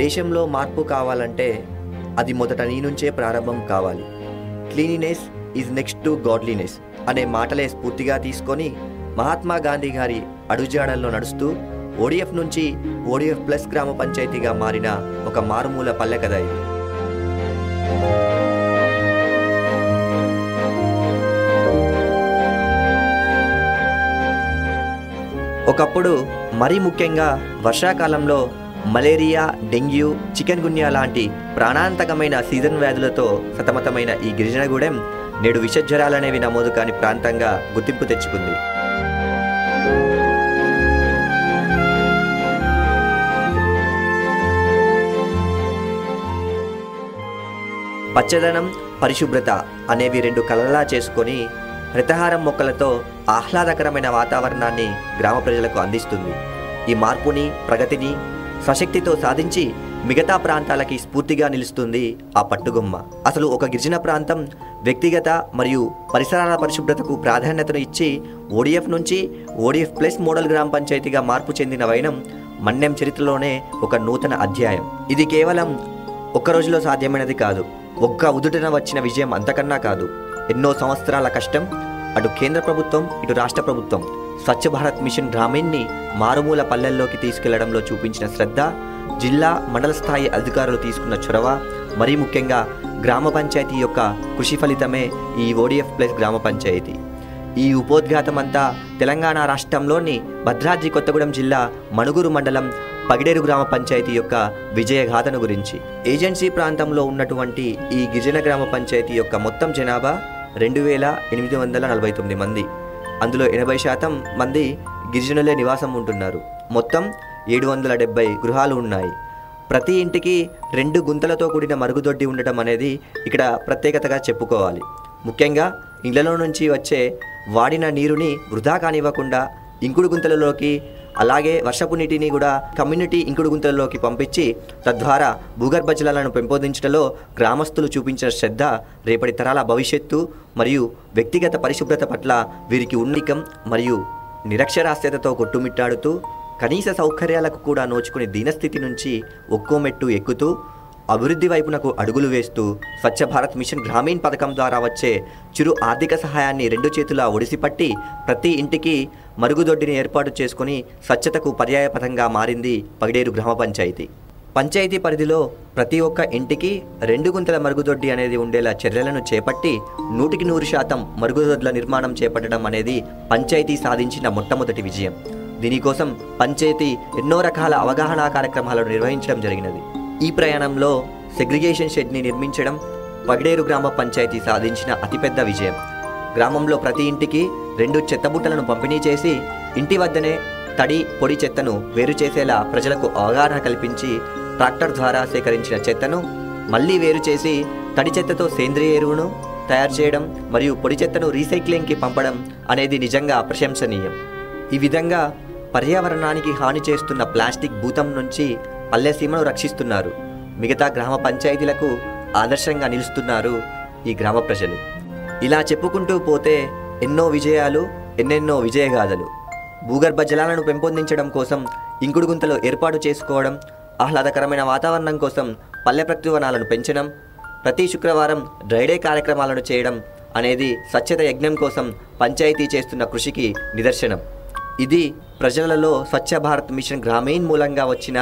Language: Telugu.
దేశంలో మార్పు కావాలంటే అది మొదట నీ నుంచే ప్రారంభం కావాలి. Cleanliness is next to godliness అనే మాటలే స్ఫూర్తిగా తీసుకొని మహాత్మా గాంధీ గారి అడుగుజాడల్లో నడుస్తూ ఓడిఎఫ్ నుంచి ఓడిఎఫ్ ప్లస్ గ్రామ పంచాయతీగా మారిన ఒక మారుమూల పల్లె కథ ఇది. ఒకప్పుడు మరీ ముఖ్యంగా వర్షాకాలంలో మలేరియా, డెంగ్యూ, చికెన్ గున్యా లాంటి ప్రాణాంతకమైన సీజన్ వ్యాధులతో సతమతమైన ఈ గిరిజనగూడెం నేడు విషజ్వరాలనేవి నమోదు కాని ప్రాంతంగా గుర్తింపు తెచ్చుకుంది. పచ్చదనం, పరిశుభ్రత అనేవి రెండు కలలా చేసుకొని హరితహారం మొక్కలతో ఆహ్లాదకరమైన వాతావరణాన్ని గ్రామ ప్రజలకు అందిస్తుంది. ఈ మార్పుని, ప్రగతిని స్వశక్తితో సాధించి మిగతా ప్రాంతాలకి స్ఫూర్తిగా నిలుస్తుంది ఆ పట్టుగొమ్మ. అసలు ఒక గిరిజన ప్రాంతం వ్యక్తిగత మరియు పరిసరాల పరిశుభ్రతకు ప్రాధాన్యతను ఇచ్చి ఓడిఎఫ్ నుంచి ఓడిఎఫ్ ప్లస్ మోడల్ గ్రామ పంచాయతీగా మార్పు చెందిన వైనం మన్యం చరిత్రలోనే ఒక నూతన అధ్యాయం. ఇది కేవలం ఒక్క రోజులో సాధ్యమైనది కాదు. ఒక్క ఉదుటన వచ్చిన విజయం అంతకన్నా కాదు. ఎన్నో సంవత్సరాల కష్టం. అటు కేంద్ర ప్రభుత్వం, ఇటు రాష్ట్ర ప్రభుత్వం స్వచ్ఛ భారత్ మిషన్ గ్రామీణ్ని మారుమూల పల్లెల్లోకి తీసుకెళ్లడంలో చూపించిన శ్రద్ధ, జిల్లా, మండల స్థాయి అధికారులు తీసుకున్న చొరవ, మరీ ముఖ్యంగా గ్రామ పంచాయతీ యొక్క కృషి ఫలితమే ఈ ఓడిఎఫ్ ప్లస్ గ్రామ పంచాయతీ. ఈ ఉపోద్ఘాతమంతా తెలంగాణ రాష్ట్రంలోని భద్రాద్రి కొత్తగూడెం జిల్లా మణుగూరు మండలం పగిడేరు గ్రామ పంచాయతీ యొక్క విజయగాథను గురించి. ఏజెన్సీ ప్రాంతంలో ఉన్నటువంటి ఈ గిరిజన గ్రామ పంచాయతీ యొక్క మొత్తం జనాభా 2849 మంది. అందులో 80% మంది గిరిజనులే నివాసం ఉంటున్నారు. మొత్తం 770 గృహాలు ఉన్నాయి. ప్రతి ఇంటికి 2 గుంతలతో కూడిన మరుగుదొడ్డి ఉండటం అనేది ఇక్కడ ప్రత్యేకతగా చెప్పుకోవాలి. ముఖ్యంగా ఇళ్లలో నుంచి వచ్చే వాడిన నీరుని వృధా కానివ్వకుండా ఇంకుడు గుంతలలోకి, అలాగే వర్షపు నీటిని కూడా కమ్యూనిటీ ఇంకుడు గుంతలలోకి పంపించి తద్వారా భూగర్భ జలాలను పెంపొందించడంలో గ్రామస్తులు చూపించిన శ్రద్ధ రేపటి తరాల భవిష్యత్తు మరియు వ్యక్తిగత పరిశుభ్రత పట్ల వీరికి ఉన్నికం మరియు నిరక్షరాస్యతతో కొట్టుమిట్టాడుతూ కనీస సౌకర్యాలకు కూడా నోచుకుని దీనస్థితి నుంచి ఒక్కో మెట్టు ఎక్కుతూ అభివృద్ధి వైపునకు అడుగులు వేస్తూ స్వచ్ఛ భారత్ మిషన్ గ్రామీణ్ పథకం ద్వారా వచ్చే చిరు ఆర్థిక సహాయాన్ని 2 చేతులా ఒడిసిపట్టి ప్రతి ఇంటికి మరుగుదొడ్డిని ఏర్పాటు చేసుకుని స్వచ్ఛతకు పర్యాయపథంగా మారింది పగిడేరు గ్రామ పంచాయతీ. పంచాయతీ పరిధిలో ప్రతి ఒక్క ఇంటికి 2 గుంతల మరుగుదొడ్డి అనేది ఉండేలా చర్యలను చేపట్టి 100% మరుగుదొడ్ల నిర్మాణం చేపట్టడం అనేది పంచాయతీ సాధించిన మొట్టమొదటి విజయం. దీనికోసం పంచాయతీ ఎన్నో రకాల అవగాహన కార్యక్రమాలను నిర్వహించడం జరిగినది. ఈ ప్రయాణంలో సెగ్రిగేషన్ షెడ్ని నిర్మించడం పగిడేరు గ్రామ పంచాయతీ సాధించిన అతిపెద్ద విజయం. గ్రామంలో ప్రతి ఇంటికి 2 చెత్తబుట్టలను పంపిణీ చేసి ఇంటి వద్దనే తడి, పొడి చెత్తను వేరు చేసేలా ప్రజలకు అవగాహన కల్పించి ట్రాక్టర్ ద్వారా సేకరించిన చెత్తను మళ్ళీ వేరు చేసి తడి చెత్తతో సేంద్రియ ఎరువును తయారు చేయడం మరియు పొడి చెత్తను రీసైక్లింగ్కి పంపడం అనేది నిజంగా ప్రశంసనీయం. ఈ విధంగా పర్యావరణానికి హాని చేస్తున్న ప్లాస్టిక్ భూతం నుంచి పల్లెసీమను రక్షిస్తున్నారు. మిగతా గ్రామ పంచాయతీలకు ఆదర్శంగా నిలుస్తున్నారు ఈ గ్రామ ప్రజలు. ఇలా చెప్పుకుంటూ పోతే ఎన్నో విజయాలు, ఎన్నెన్నో విజయగాథలు. భూగర్భ జలాలను పెంపొందించడం కోసం ఇంకుడు గుంతలు ఏర్పాటు చేసుకోవడం, ఆహ్లాదకరమైన వాతావరణం కోసం పల్లె ప్రకృతివనాలను పెంచడం, ప్రతి శుక్రవారం డ్రైడే కార్యక్రమాలను చేయడం అనేది స్వచ్ఛత యజ్ఞం కోసం పంచాయతీ చేస్తున్న కృషికి నిదర్శనం. ఇది ప్రజలలో స్వచ్ఛ భారత్ మిషన్ గ్రామీణ్ మూలంగా వచ్చిన